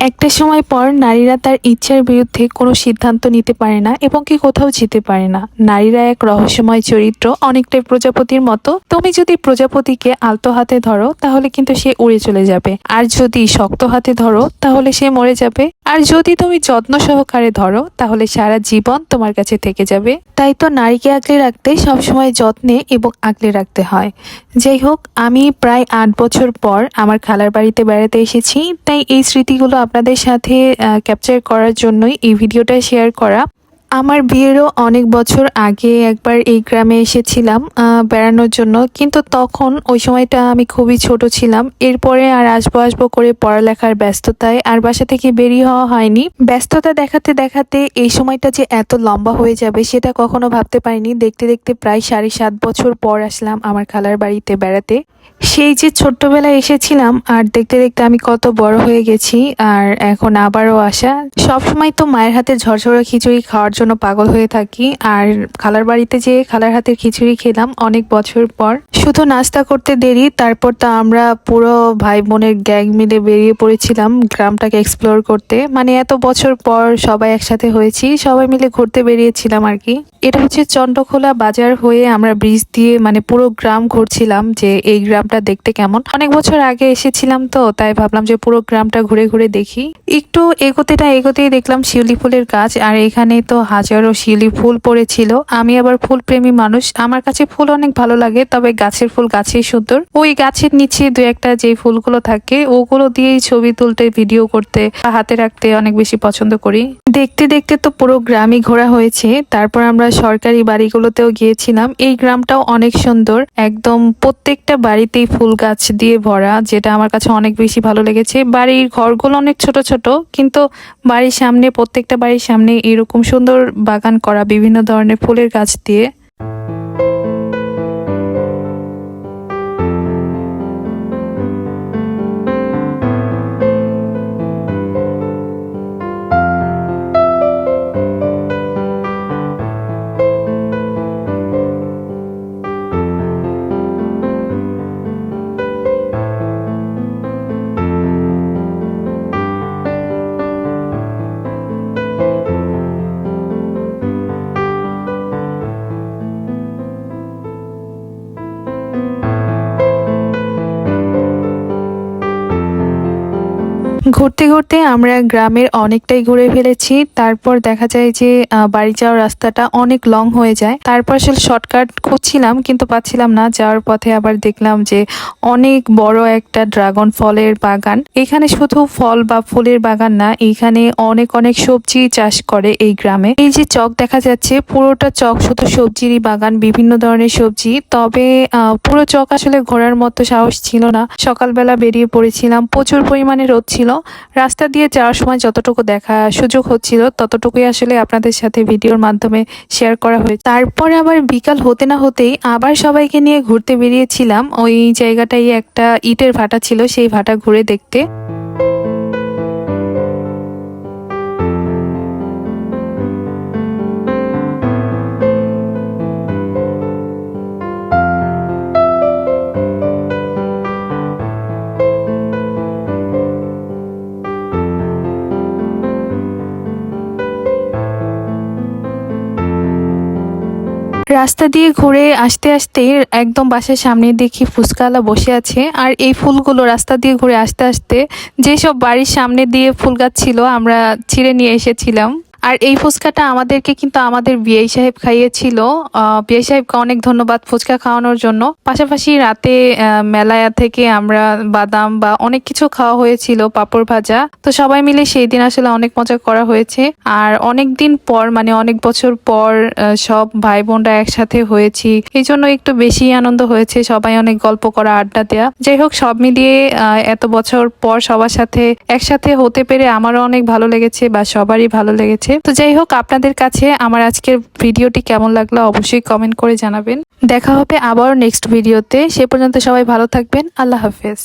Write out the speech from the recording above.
একটা সময় পর নারীরা তার ইচ্ছার বিরুদ্ধে কোনো সিদ্ধান্ত নিতে পারে না এবং কি কোথাও যেতে পারে না। নারীরা এক রহস্যময় চরিত্র, অনেকটাই প্রজাপতির মতো। তুমি যদি প্রজাপতিকে আলতো হাতে ধরো তাহলে কিন্তু সে উড়ে চলে যাবে, আর যদি শক্ত হাতে ধরো তাহলে সে মরে যাবে, আর যদি তুমি যত্ন সহকারে ধরো তাহলে সারা জীবন তোমার কাছে থেকে যাবে। তাই তো নারীকে আগলে রাখতে সবসময় যত্নে এবং আগলে রাখতে হয়। যাই হোক, আমি প্রায় 8 বছর পর আমার খালার বাড়িতে বেড়াতে এসেছি, তাই এই স্মৃতিগুলো আপনাদের সাথে ক্যাপচার করার জন্যই এই ভিডিওটা শেয়ার করা। আমার বিয়েরও অনেক বছর আগে একবার এই গ্রামে এসেছিলাম বেড়ানোর জন্য, কিন্তু তখন ওই সময়টা আমি খুবই ছোট ছিলাম। এরপরে আর আসবো আসবো করে পড়ালেখার ব্যস্ততায় আর বাসা থেকে বেরিয়ে হওয়া হয়নি। ব্যস্ততা দেখাতে দেখাতে এই সময়টা যে এত লম্বা হয়ে যাবে সেটা কখনো ভাবতে পারিনি। দেখতে দেখতে প্রায় 7.5 বছর পর আসলাম আমার খালার বাড়িতে বেড়াতে। সেই যে ছোট্টবেলায় এসেছিলাম আর দেখতে দেখতে আমি কত বড় হয়ে গেছি, আর এখন আবারও আসা। সবসময় তো মায়ের হাতে ঝরঝরে খিচুড়ি খাওয়ার জন্য পাগল হয়ে থাকি, আর খালার বাড়িতে যেয়ে খালার হাতের খিচুড়ি খেলাম অনেক বছর পর। শুধু নাস্তা করতে দেরি, তারপর তো আমরা পুরো ভাই বোনের গ্যাং মিলে বেরিয়ে পড়েছিলাম গ্রামটাকে এক্সপ্লোর করতে। মানে এত বছর পর সবাই একসাথে হয়েছি, সবাই মিলে ঘুরতে বেরিয়েছিলাম আর কি। এটা হচ্ছে চন্দ্রখোলা বাজার হয়ে আমরা ব্রিজ দিয়ে মানে পুরো গ্রাম ঘুরছিলাম, যে এই গ্রামটা দেখতে কেমন। অনেক বছর আগে এসেছিলাম তো তাই ভাবলাম যে পুরো গ্রামটা ঘুরে ঘুরে দেখি। একটু এগোতেই দেখলাম শিউলি ফুলের গাছ, আর এখানে তো হাজারো শিউলি ফুল পড়েছিল। আমি আবার ফুল প্রেমী মানুষ, আমার কাছে ফুল অনেক ভালো লাগে, তবে গাছের ফুল গাছেই সুন্দর। ওই গাছের নিচে দু একটা যে ফুলগুলো থাকে ওগুলো দিয়েই ছবি তুলতে, ভিডিও করতে, হাতে রাখতে অনেক বেশি পছন্দ করি। দেখতে দেখতে তো পুরো গ্রামই ঘোরা হয়েছে, তারপর আমরা সরকারি বাড়িগুলোতেও গিয়েছিলাম। এই গ্রামটাও অনেক সুন্দর, একদম প্রত্যেকটা বাড়িতেই ফুল গাছ দিয়ে ভরা, যেটা আমার কাছে অনেক বেশি ভালো লেগেছে। বাড়ির ঘরগুলো অনেক ছোট ছোট, কিন্তু বাড়ির সামনে, প্রত্যেকটা বাড়ির সামনে এরকম সুন্দর বাগান করা বিভিন্ন ধরনের ফুলের গাছ দিয়ে। ঘুরতে ঘুরতে আমরা গ্রামের অনেকটাই ঘুরে ফেলেছি। তারপর দেখা যায় যে বাড়ি যাওয়ার রাস্তাটা অনেক লং হয়ে যায়। তারপর আসলে শর্টকাট খুঁজছিলাম কিন্তু পাচ্ছিলাম না। যাওয়ার পথে আবার দেখলাম যে অনেক বড় একটা ড্রাগন ফলের বাগান। এখানে শুধু ফল বা ফুলের বাগান না, এখানে অনেক অনেক সবজি চাষ করে এই গ্রামে। এই যে চক দেখা যাচ্ছে, পুরোটা চক শুধু সবজিরই বাগান, বিভিন্ন ধরনের সবজি। তবে পুরো চক আসলে ঘোরার মতো সাহস ছিল না। সকালবেলা বেরিয়ে পড়েছিলাম, প্রচুর পরিমাণে রোদ ছিল। রাস্তা দিয়ে যাওয়ার সময় যতটুকু দেখা সুযোগ হচ্ছিল ততটুকুই আসলে আপনাদের সাথে ভিডিওর মাধ্যমে শেয়ার করা হয়েছে। তারপর আবার বিকাল হতে না হতেই আবার সবাইকে নিয়ে ঘুরতে বেরিয়েছিলাম। ওই জায়গাটাই একটা ইটের ভাটা ছিল, সেই ভাটা ঘুরে দেখতে। রাস্তা দিয়ে ঘুরে আসতে আসতে একদম বাসার সামনে দেখি ফুচকাওয়ালা বসে আছে, আর এই ফুলগুলো রাস্তা দিয়ে ঘুরে আসতে আসতে যেসব বাড়ির সামনে দিয়ে ফুল গাছ ছিল আমরা ছিঁড়ে নিয়ে এসেছিলাম। আর এই ফুচকাটা আমাদেরকে কিন্তু আমাদের বিআই সাহেব খাইয়েছিল। বিআই সাহেবকে অনেক ধন্যবাদ ফুচকা খাওয়ানোর জন্য। পাশাপাশি রাতে মেলায়া থেকে আমরা বাদাম বা অনেক কিছু খাওয়া হয়েছিল, পাঁপড় ভাজা। তো সবাই মিলে সেই দিন আসলে অনেক মজা করা হয়েছে। আর অনেক দিন পর, মানে অনেক বছর পর সব ভাই বোনরা একসাথে হয়েছি, এই জন্য একটু বেশি আনন্দ হয়েছে। সবাই অনেক গল্প করা, আড্ডা দেয়া। যাই হোক, সব মিলিয়ে এত বছর পর সবার সাথে একসাথে হতে পেরে আমারও অনেক ভালো লেগেছে, বা সবারই ভালো লেগেছে। তো যাই হোক, আপনাদের কাছে আমার আজকের ভিডিওটি কেমন লাগলো অবশ্যই কমেন্ট করে জানাবেন। দেখা হবে আবারও নেক্সট ভিডিওতে। সে পর্যন্ত সবাই ভালো থাকবেন। আল্লাহ হাফেজ।